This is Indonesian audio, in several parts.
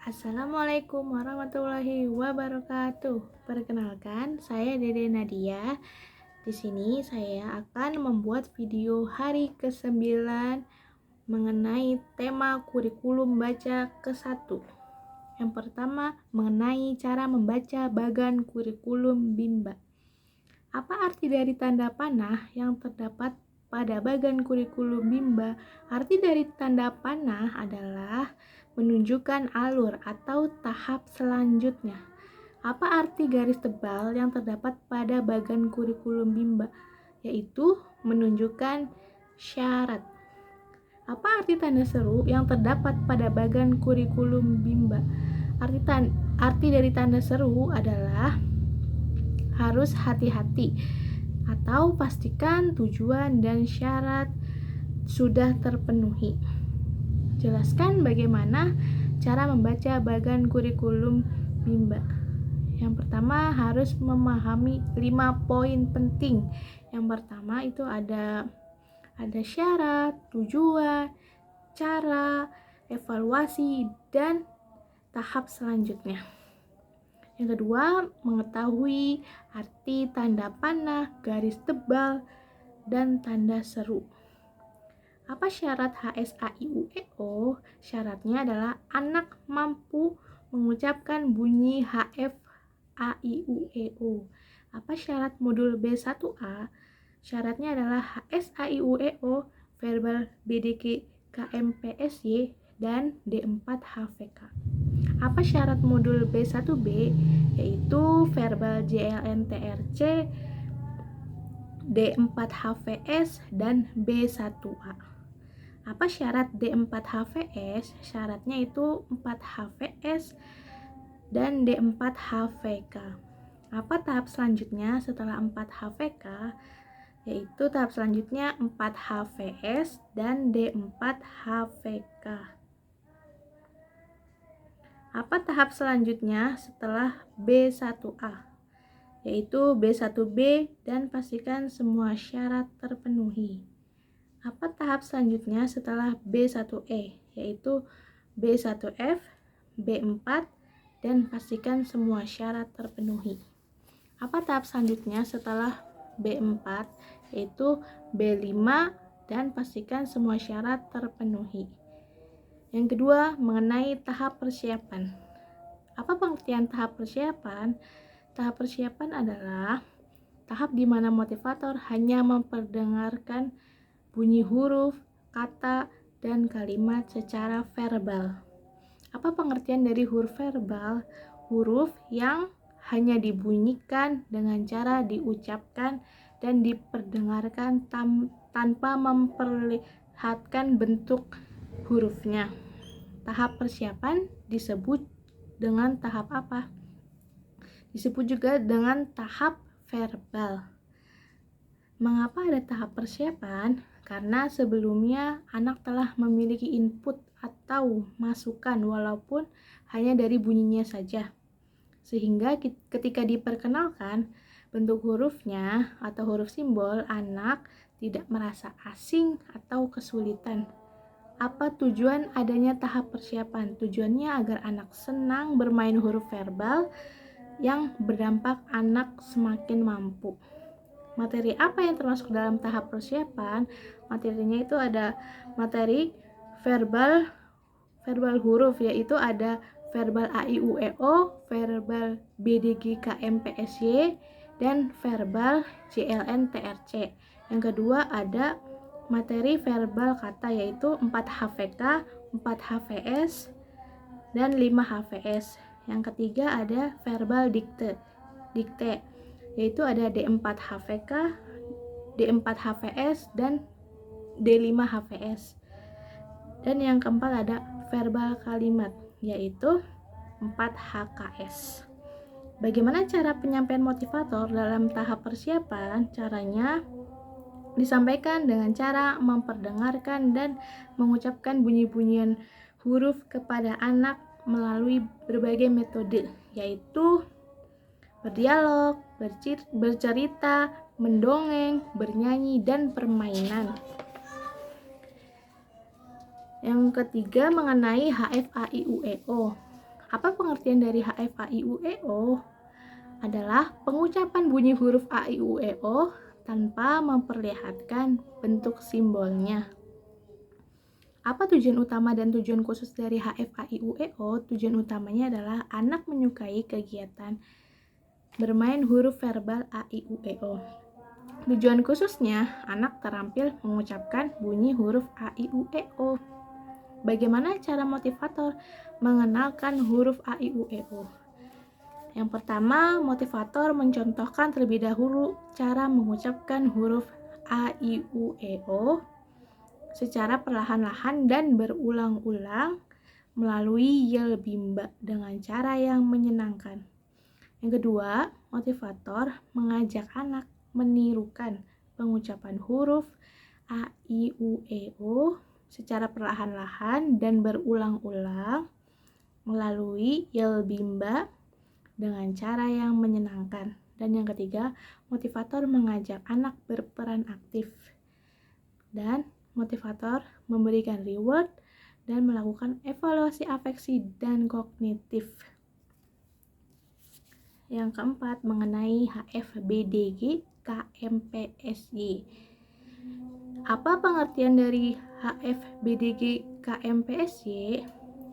Assalamualaikum warahmatullahi wabarakatuh. Perkenalkan, saya Dede Nadia. Di sini saya akan membuat video hari ke-9 mengenai tema kurikulum baca ke-1. Yang pertama, mengenai cara membaca bagan kurikulum Bimba. Apa arti dari tanda panah yang terdapat pada bagan kurikulum Bimba? Arti dari tanda panah adalah menunjukkan alur atau tahap selanjutnya. Apa arti garis tebal yang terdapat pada bagan kurikulum Bimba? Yaitu menunjukkan syarat. Apa arti tanda seru yang terdapat pada bagan kurikulum Bimba? Arti dari tanda seru adalah harus hati-hati atau pastikan tujuan dan syarat sudah terpenuhi. Jelaskan bagaimana cara membaca bagan kurikulum Bimba. Yang pertama, harus memahami 5 poin penting. Yang pertama itu ada syarat, tujuan, cara, evaluasi, dan tahap selanjutnya. Yang kedua, mengetahui arti tanda panah, garis tebal, dan tanda seru. Apa syarat HSAIUEO? Syaratnya adalah anak mampu mengucapkan bunyi HFAIUEO. Apa syarat modul B1A? Syaratnya adalah HSAIUEO, verbal BDG KMPSY, dan D4 HVK. Apa syarat modul B1B? Yaitu verbal JLNTRC, D4 HVS, dan B1A. Apa syarat D4 HVS? Syaratnya itu 4 HVS dan D4 HVK. Apa tahap selanjutnya setelah 4 HVK? Yaitu tahap selanjutnya 4 HVS dan D4 HVK. Apa tahap selanjutnya setelah B1A? Yaitu B1B dan pastikan semua syarat terpenuhi. Apa tahap selanjutnya setelah B1E? Yaitu B1F, B4, dan pastikan semua syarat terpenuhi. Apa tahap selanjutnya setelah B4? Yaitu B5 dan pastikan semua syarat terpenuhi. Yang kedua, mengenai tahap persiapan. Apa pengertian tahap persiapan? Tahap persiapan adalah tahap di mana motivator hanya memperdengarkan bunyi huruf, kata, dan kalimat secara verbal. Apa pengertian dari huruf verbal? Huruf yang hanya dibunyikan dengan cara diucapkan dan diperdengarkan tanpa memperlihatkan bentuk hurufnya. Tahap persiapan disebut dengan tahap apa? Disebut juga dengan tahap verbal. Mengapa ada tahap persiapan? Karena sebelumnya anak telah memiliki input atau masukan walaupun hanya dari bunyinya saja. Sehingga ketika diperkenalkan bentuk hurufnya atau huruf simbol, anak tidak merasa asing atau kesulitan. Apa tujuan adanya tahap persiapan? Tujuannya agar anak senang bermain huruf verbal yang berdampak anak semakin mampu. Materi apa yang termasuk dalam tahap persiapan? Materinya itu ada materi verbal huruf, yaitu ada verbal AIUEO, verbal BDG KMPSY, dan verbal JLNTRC. Yang kedua ada materi verbal kata, yaitu 4 HVK, 4 HVS, dan 5 HVS. Yang ketiga ada verbal dikte, yaitu ada D4 HVK, D4 HVS, dan D5 HVS. Dan yang keempat ada verbal kalimat, yaitu 4 HKS. Bagaimana cara penyampaian motivator dalam tahap persiapan? Caranya disampaikan dengan cara memperdengarkan dan mengucapkan bunyi-bunyian huruf kepada anak melalui berbagai metode, yaitu berdialog, bercerita, mendongeng, bernyanyi, dan permainan. Yang ketiga mengenai HFAIUEO. Apa pengertian dari HFAIUEO? Adalah pengucapan bunyi huruf A, I, U, E, O tanpa memperlihatkan bentuk simbolnya. Apa tujuan utama dan tujuan khusus dari HFAIUEO? Tujuan utamanya adalah anak menyukai kegiatan bermain huruf verbal A, I, U, E, O. Tujuan khususnya, anak terampil mengucapkan bunyi huruf A, I, U, E, O. Bagaimana cara motivator mengenalkan huruf A, I, U, E, O? Yang pertama, motivator mencontohkan terlebih dahulu cara mengucapkan huruf A, I, U, E, O secara perlahan-lahan dan berulang-ulang melalui yel bimba dengan cara yang menyenangkan. Yang kedua, motivator mengajak anak menirukan pengucapan huruf A, I, U, E, O secara perlahan-lahan dan berulang-ulang melalui yel bimba dengan cara yang menyenangkan. Dan yang ketiga, motivator mengajak anak berperan aktif. Dan motivator memberikan reward dan melakukan evaluasi afeksi dan kognitif. Yang keempat, mengenai HFBDG KMPSY. Apa pengertian dari HFBDG KMPSY?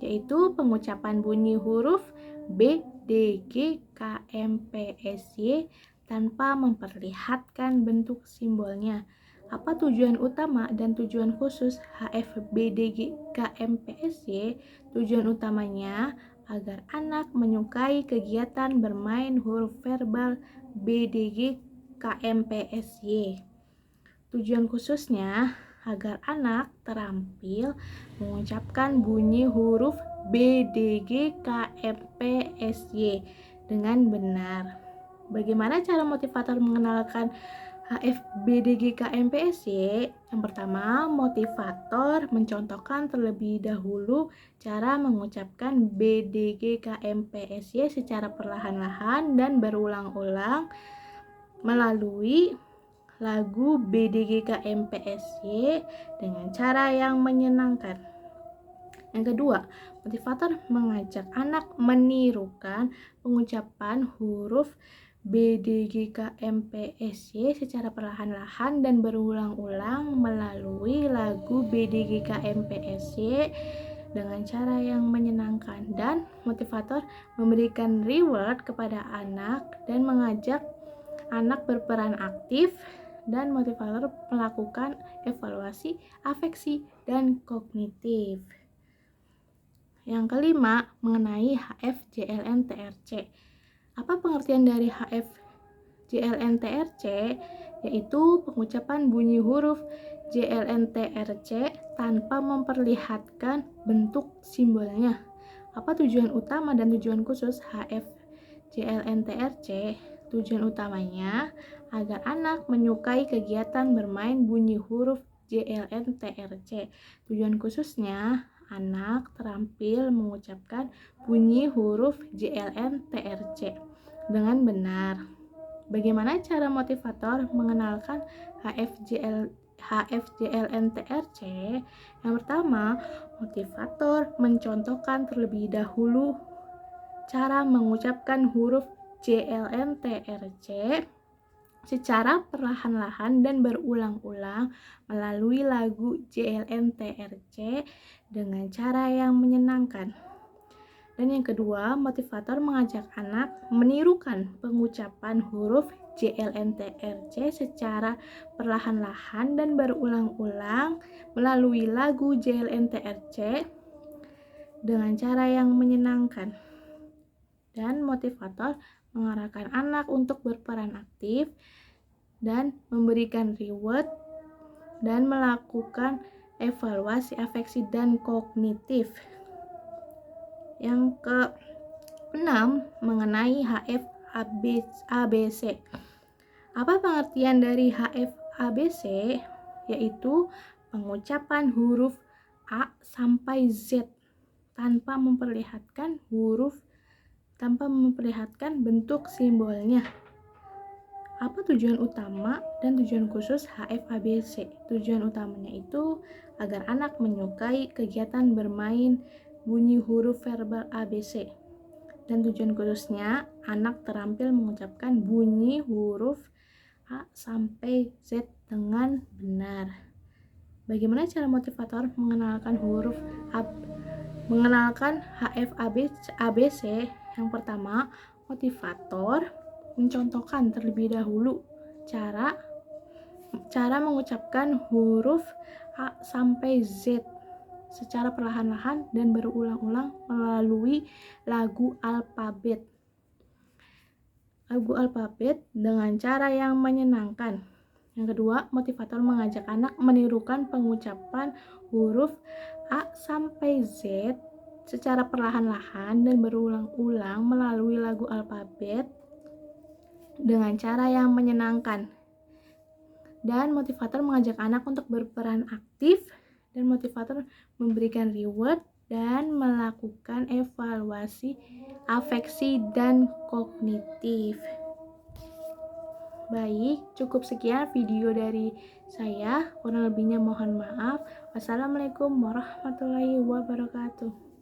Yaitu pengucapan bunyi huruf B, D, G, K, M, P, S, Y tanpa memperlihatkan bentuk simbolnya. Apa tujuan utama dan tujuan khusus HFBDG KMPSY? Tujuan utamanya agar anak menyukai kegiatan bermain huruf verbal BDG KMPSY. Tujuan khususnya agar anak terampil mengucapkan bunyi huruf B, D, G, K, M, P, S, Y dengan benar. Bagaimana cara motivator mengenalkan HFBDG KMPSY? Yang pertama, motivator mencontohkan terlebih dahulu cara mengucapkan BDG KMPSY secara perlahan-lahan dan berulang-ulang melalui lagu BDG KMPSY dengan cara yang menyenangkan. Yang kedua, motivator mengajak anak menirukan pengucapan huruf BDG KMPSY secara perlahan-lahan dan berulang-ulang melalui lagu BDG KMPSY dengan cara yang menyenangkan. Dan motivator memberikan reward kepada anak dan mengajak anak berperan aktif, dan motivator melakukan evaluasi afeksi dan kognitif. Yang kelima, mengenai HFJLN-TRC. Apa pengertian dari HFJLN-TRC? Yaitu pengucapan bunyi huruf JLN-TRC tanpa memperlihatkan bentuk simbolnya. Apa tujuan utama dan tujuan khusus HFJLN-TRC? Tujuan utamanya agar anak menyukai kegiatan bermain bunyi huruf JLN-TRC. Tujuan khususnya anak terampil mengucapkan bunyi huruf JLN-TRC dengan benar. Bagaimana cara motivator mengenalkan HFJLN-TRC? Yang pertama, motivator mencontohkan terlebih dahulu cara mengucapkan huruf JLN-TRC secara perlahan-lahan dan berulang-ulang melalui lagu JLN-TRC dengan cara yang menyenangkan. Dan yang kedua, motivator mengajak anak menirukan pengucapan huruf JLN-TRC secara perlahan-lahan dan berulang-ulang melalui lagu JLN-TRC dengan cara yang menyenangkan. Dan motivator mengarahkan anak untuk berperan aktif dan memberikan reward dan melakukan evaluasi afeksi dan kognitif. Yang keenam, mengenai HFABC. Apa pengertian dari HFABC? Yaitu pengucapan huruf A sampai Z tanpa memperlihatkan bentuk simbolnya. Apa tujuan utama dan tujuan khusus HFABC? Tujuan utamanya itu agar anak menyukai kegiatan bermain bunyi huruf verbal ABC. Dan tujuan khususnya, anak terampil mengucapkan bunyi huruf A sampai Z dengan benar. Bagaimana cara motivator mengenalkan ABC? Yang pertama, motivator mencontohkan terlebih dahulu cara mengucapkan huruf A sampai Z secara perlahan-lahan dan berulang-ulang melalui lagu alfabet dengan cara yang menyenangkan. Yang kedua, motivator mengajak anak menirukan pengucapan huruf A sampai Z secara perlahan-lahan dan berulang-ulang melalui lagu alfabet dengan cara yang menyenangkan. Dan motivator mengajak anak untuk berperan aktif, dan motivator memberikan reward dan melakukan evaluasi afeksi dan kognitif. Baik, cukup sekian video dari saya. Kurang lebihnya mohon maaf. Wassalamualaikum warahmatullahi wabarakatuh.